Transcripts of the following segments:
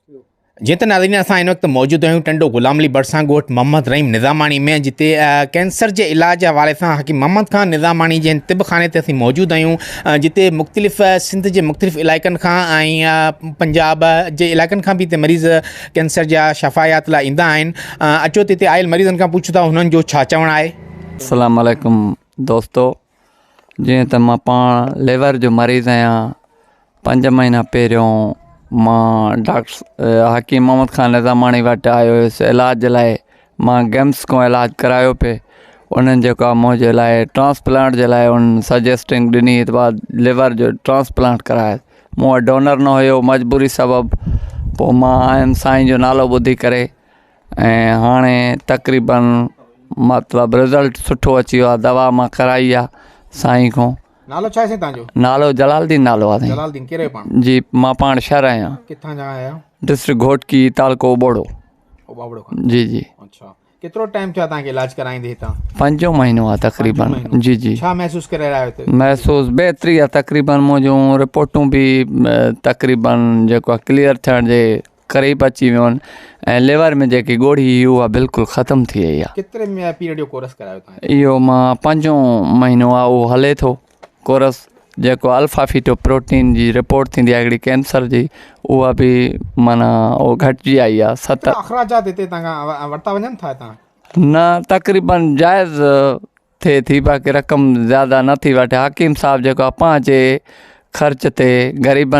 जी तो नाज़रीन असां इन वक़्तु मौजूदु आहियूं टंडो ग़ुलाम अली भरिसां ॻोठ मोहम्मद रहीम निज़ामाणी में, जिते कैंसर जे इलाज हवाले सां हकीम मोहम्मद ख़ान निज़ामाणी जे तिब खाने ते असीं मौजूदु आहियूं, जिते मुख़्तलिफ़ सिंध जे मुख़्तलिफ़ इलाइक़नि खां ऐं पंजाब जे इलाइक़नि खां बि हिते मरीज़ कैंसर जा शफ़ायात लाइ ईंदा आहिनि। अचो त हिते आयल मरीज़नि खां पुछूं था हुननि जो छा चवणु आहे। अस्सलाम वालेकुम दोस्तो, जीअं त मां पाण लिवर जो मरीज़ आहियां। 5 महीना पहिरियों मां डॉक्टर हकीम मोहम्मद ख़ान निज़ामाणी वटि आयो हुयुसि इलाज लाइ। मां गेम्स खां इलाजु करायो पे, उन्हनि जेको आहे मुंहिंजे लाइ ट्रांसप्लांट जे लाइ उन्हनि सजेस्टिंग ॾिनी त लिवर जो ट्रांसप्लांट कराए। मूं वटि डोनर न हुयो मजबूरी सबबु, पोइ मां आयुमि साईं जो नालो ॿुधी करे, ऐं हाणे तक़रीबन मतिलबु रिज़ल्ट सुठो अची वियो आहे। दवा मां कराई आहे साईं खां। नालो छा आहे तव्हांजो? नालो जलालुद्दीन नालो आहे। जलालुद्दीन कहिड़े पाण? जी मां पाण शहर आहियां। किथां जा आहियो? डिस्ट्रिक्ट घोटकी, तालुको ओबोड़ो। जी जी। अच्छा, केतिरो टाइम थियो आहे तव्हांखे इलाज कराईंदे हितां? 5 महीनो आहे तक़रीबन। जी जी। छा महसूसु करे रहिया आहियो? महसूसु बहितरी आहे तक़रीबन। मुंहिंजूं रिपोर्टूं बि तक़रीबन जेको आहे क्लियर थियण जे क़रीब अची वियूं आहिनि, ऐं लिवर में जेकी ॻोढ़ी हुई उहा बिल्कुलु ख़तमु थी वई आहे। केतिरे पीरियड जो कोर्स करायो तव्हां? इहो मां 5 महीनो आहे उहो हले थो कोर्स। जेको अल्फा फीटो प्रोटीन जी रिपोर्ट थींदी आहे हिकिड़ी कैंसर जी, उहा बि माना उहो घटिजी आई आहे। 7 अख़राजात हिते तव्हां वरिता वञनि था हितां? न, तक़रीबन जाइज़ थिए थी, बाक़ी रक़म ज़्यादा न थी वठे। हकीम साहब जेको आहे पंहिंजे ख़र्च ते गरीब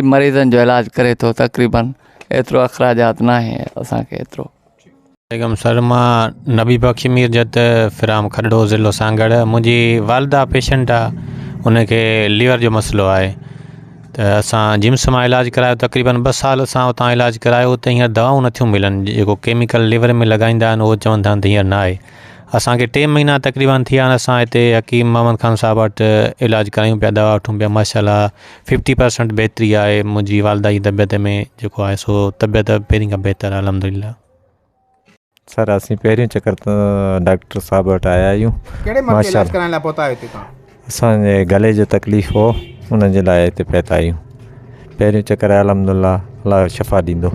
मरीज़नि जो इलाजु करे थो। तक़रीबन एतिरो अख़राजात न आहे असांखे एतिरो। वालेकुम सर, मां नबी बख्श मीर जत फिराम खडो ज़िलो सांगड़। मुंहिंजी वालदा पेशेंट आहे, उनखे लीवर जो मसइलो आहे। त असां जिम्स मां इलाजु करायो, तक़रीबन 2 साल असां उतां इलाजु करायो। त हींअर दवाऊं नथियूं मिलनि, जेको केमिकल लिवर में लॻाईंदा आहिनि उहो चवंदा आहिनि त हींअर न आहे। असांखे 3 महीना तक़रीबन थी विया आहिनि असां हिते हकीम मोहम्मद ख़ान साहब वटि इलाजु करायूं पिया, दवा वठूं पिया। माशाल्लाह 50% बहितरी आहे मुंहिंजी वालदा जी तबियत में। जेको आहे सो तबियत पहिरीं खां बहितर आहे अल्हम्दुलिल्लाह। सर असीं पहिरियों चक्कर त डॉक्टर साहब वटि आया आहियूं। कहिड़े मर्ज़ इलाज कराइण लाइ पहुता आहियो हिते तव्हां? असांजे गले जो तकलीफ़ हो, उन जे लाइ हिते पहुता आहियूं। पहिरियों चक्कर आहे अल्हम्दुलिल्लाह, अल्लाह शफ़ा ॾींदो।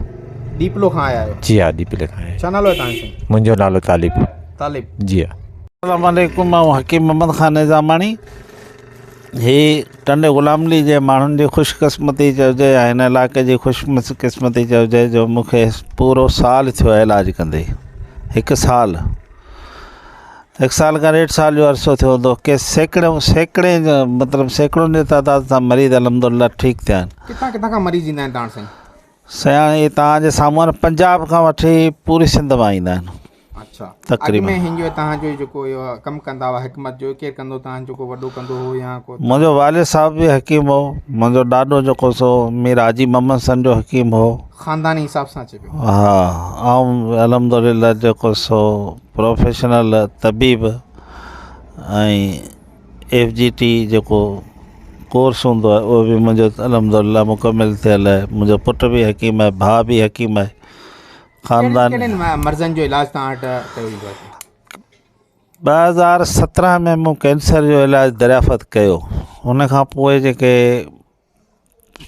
डीपलो खां आया आहियो? जी हा, डीपलो खां आहियां। छा नालो आहे तव्हांजो? मुंहिंजो नालो तालिब। तालिब जी हा। अस्सलाम वालेकुम, मां हकीम मोहम्मद ख़ान निज़ामाणी। ही टंडे ग़ुलाम अली जे माण्हुनि जी ख़ुशकिस्मती चइजे या हिन इलाइक़े जी ख़ुशकिस्मती चइजे जो मूंखे पूरो साल थियो आहे इलाजु कंदे। 1 साल खां 1.5 साल जो अरसो थियो हूंदो। के सैकड़े मतिलबु सैकड़ों जे तादाद सां मरीज़ अल्हम्दुलिल्लाह ठीकु थिया आहिनि। किथां खां मरीज़ ईंदा आहिनि तव्हां साईं? साईं तव्हांजे साम्हूं पंजाब खां वठी पूरी सिंध मां ईंदा आहिनि। अच्छा, तक़रीबन हिनजो तव्हांजो जेको इहो कमु कंदा हुआ हिकमत जो, केरु कंदो तव्हांजो को वॾो कंदो हो या को? मुंहिंजो वालिद साहब बि हकीम हो। मुंहिंजो ॾाॾो जेको सो मीर हाजी मोहम्मद सन जो हकीम हो। ख़ानदानी हिसाब सां अचे पियो? हा, ऐं अल्हम्दुलिल्लाह जेको सो प्रोफेशनल तबीब ऐं FGT जेको कोर्स हूंदो आहे उहो बि मुंहिंजो अल्हम्दुलिल्लाह मुकमिल थियल आहे। मुंहिंजो पुटु बि हकीम आहे, भाउ बि हकीम आहे। ख़ानदान मर्ज़नि जो इलाजु तव्हां वटि कयो वेंदो आहे? 2017 में मूं कैंसर जो इलाजु दरियाफ़त कयो। हुन खां पोइ जेके,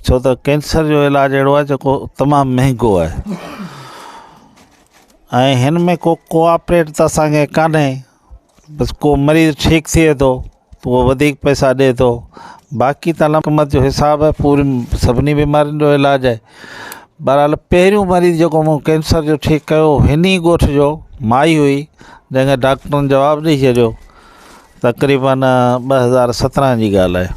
छो त कैंसर जो इलाजु अहिड़ो आहे जेको तमामु महांगो आहे, ऐं हिन में को कोऑपरेट त असांखे कान्हे। बसि को मरीज़ ठीकु थिए थो त उहो वधीक पैसा ॾिए थो, बाक़ी त हुकूमत जो हिसाब आहे। पूरी सभिनी बीमारियुनि जो इलाजु आहे। बहरहाल पहिरियों मरीज़ जेको मूं कैंसर जो ठीकु कयो हिन ॻोठ जो माई हुई, जंहिंखे डॉक्टरनि जवाबु ॾेई छॾियो। तक़रीबन 2017 जी ॻाल्हि आहे,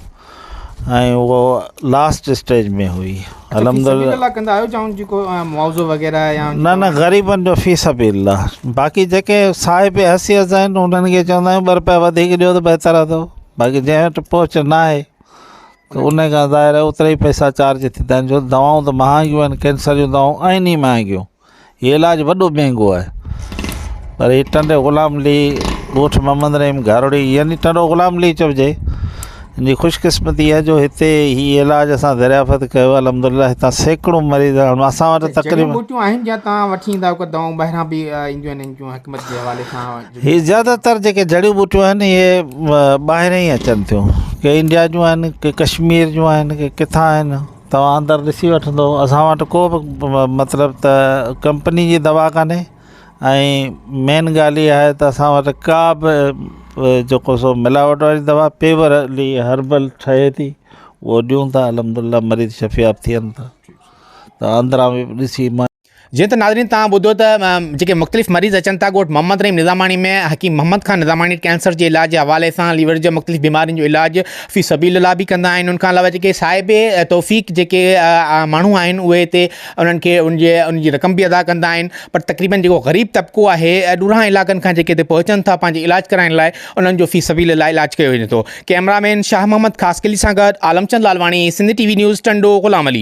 ऐं उहो लास्ट स्टेज में हुई। अल्हम्दुलिल्लाह कंदा आहियो जाऊं जेको मुआवज़ो वग़ैरह या? न, ग़रीबनि जो फ़ी सबीलिल्लाह। बाक़ी जेके साहिब हैसियत आहिनि उन्हनि खे चवंदा आहियूं 2 रुपया वधीक ॾियो त बहितर आहे। बाक़ी जंहिं वटि पहुच न आहे त उन खां ज़ाहिर आहे ओतिरा ई पैसा चार्ज थींदा आहिनि। छो दवाऊं त महांगियूं आहिनि, कैंसर जूं दवाऊं आहिनि ई महांगियूं। हीअ इलाजु वॾो महांगो आहे। पर हीअ टंडे ग़ुलाम अली ॻोठ मोहम्मद रहीम घारोड़ी, यानी टंडो ग़ुलाम अली चइजे, हिनजी ख़ुशकिस्मती आहे जो हिते हीअ इलाजु असां दरियाफ़त कयो। अल्हम्दुलिल्लाह हितां सैकड़ों मरीज़ असां वटि तक़रीबन बूटियूं आहिनि जंहिं तव्हां वठी ईंदा आहियो, दवाऊं ॿाहिरां बि ईंदियूं आहिनि जूं हिकमत जे हवाले सां? हीअ ज़्यादातर जेके जड़ियूं बूटियूं आहिनि इहे ॿाहिरां ई अचनि थियूं। के इंडिया जूं आहिनि, के कश्मीर जूं आहिनि, के किथां आहिनि, तव्हां अंदरि ॾिसी वठंदो। असां वटि को बि मतिलबु त कंपनी जी दवा कान्हे ऐं मेन ॻाल्हि इहा आहे त असां वटि का बि जेको सो मिलावट वारी दवा पेवरली हर्बल ठहे थी उहो ॾियूं था। अलहमदिल्ला मरीज़ शफ़ियाब थियनि था। त अंदरां बि ॾिसी जीअं त नाज़रीन तव्हां ॿुधो त जेके मुख़्तलिफ़ मरीज़ अचनि था ॻोठ मोहम्मद रहीम निज़ामाणी में हकीम मोहम्मद ख़ान निज़ामाणी कैंसर जे इलाज जे हवाले सां लीवर जे मुख़्तलिफ़ बीमारियुनि जो इलाज फ़ी सबीलिल्लाह बि कंदा आहिनि। उनखां अलावा जेके साहिब तौफ़ीक़ जेके माण्हू आहिनि उहे हिते उन्हनि खे उनजी रक़म बि अदा कंदा आहिनि। पर तक़रीबन जेको ग़रीब तबिको आहे ॾूरां इलाइक़नि खां जेके हिते पहुचनि था पंहिंजे इलाज कराइण लाइ उन्हनि जो फ़ी सबीलिल्लाह इलाज कयो वञे थो। कैमरामैन शाह मोहम्मद ख़ासकिली सां गॾु आलमचंद लालवाणी, सिंधी TV न्यूज़, टंडो, ग़ुलाम अली।